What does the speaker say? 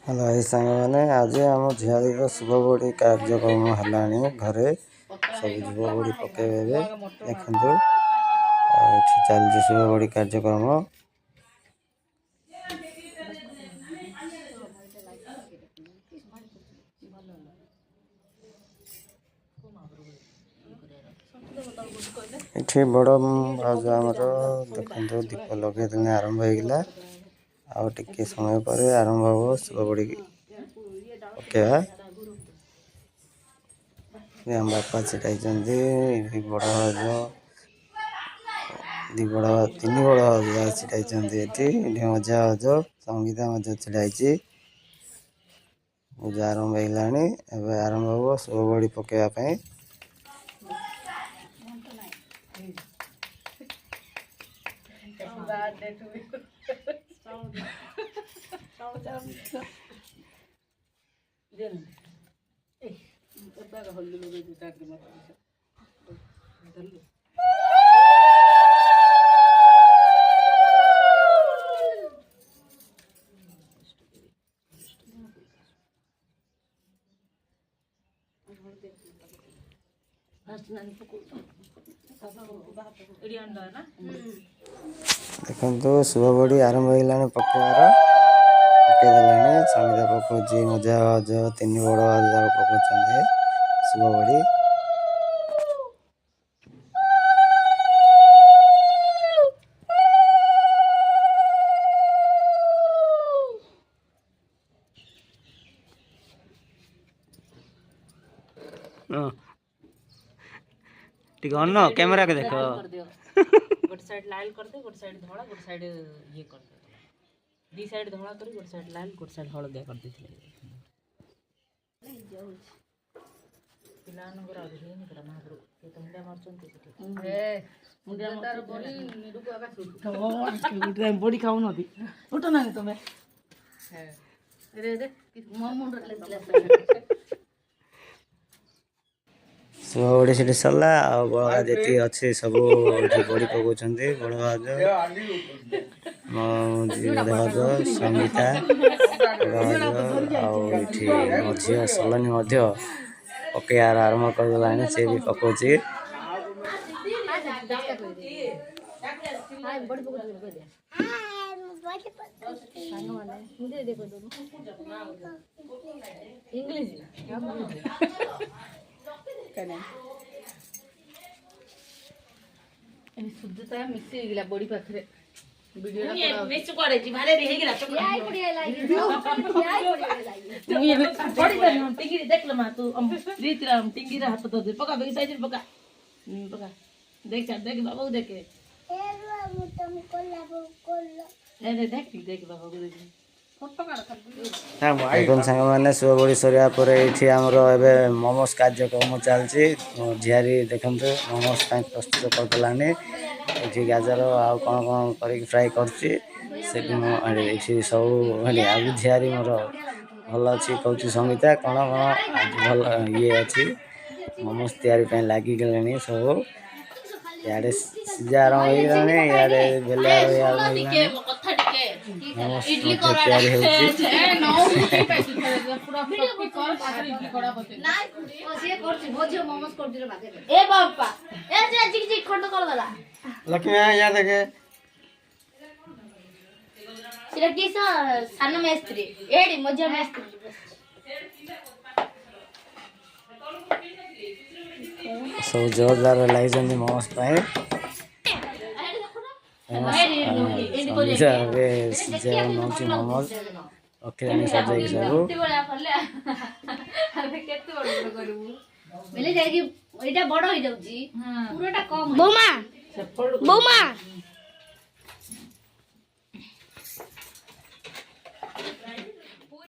hello भाई सांग मैंने आज आम झियारी शुभ बड़ी कार्यक्रम है घरे सब जुव बड़ी पकेबे देखु चलती शुभ बड़ी कार्यक्रम ये बड़ भाज आमर देखो दीप लगे दिन आरंभ होगा आउ टिके समय पर आरंभ हो शुभ बड़ी पकेवा आम बापा छिटाई बड़ भाज तीन बड़ भाज छिटाई मजा भाज संगीता छिड़ाई पूजा आरंभ होगा एवं आरंभ हो शुभ बड़ी पकेवाई देखो शुभ बड़ी आरंभ होगा पकेबार पकईदे संगीता पकाउची मजा भाज तीन बड़ भाज पकाउं शुभ बड़ी कैमरा के देखो गोटे साइड लाल कर दे गोटे साइड धला गोटे साइड ये कर दे दी साइड धला कर गोटे साइड लाल गोटे साइड हलदिया कर देथिले पिलानगर आधेन करा महाप्रभु के तो मुंडा मारचंती ए मुंडा तार बॉडी निरुको आका सुट तो बॉडी खाऊ नथी उठो ना तमे है रे रे मो मुंड ले शुभ बड़ी से सरला बड़ा जी अच्छे सब बड़ी पकाउं बड़ भाज भाज संगीता बड़ भाज झी सलनी पकेयार आरंभ करदेला सी भी पकाउची शुद्धता मिक्स हो बड़ी पाखरे वीडियो मिक्स करे जी भाले रे हेगिला तो याई पड़ी लाई टिंगी देख लो मा तू रीतराम टिंगी रा हाथ तो दे पका बेगी साइज पका पका देख बाबू देखे ए बाबू तुम कोल्ला ए देख बाबू देख सांग मैंने शुभ बड़ी सरिया आमर मोमोस कार्यक्रम चलती झियारी देखु मोमोस प्रस्तुत करदेलानी ये गाजर आउ कौन कौन कर फ्राए कर सब आगे झियारी मोर भल अच्छी कौच संगीता कौन कौन भल ये अच्छी मोमोस तैयारी लगिगले सब इे सीजा आरंभ होगा इे बेले तैयारी लक्ष्मी यहाँ देखे सब जोरदार लगे मोमोस नौची मोमोज रखी सजाई सब बौमा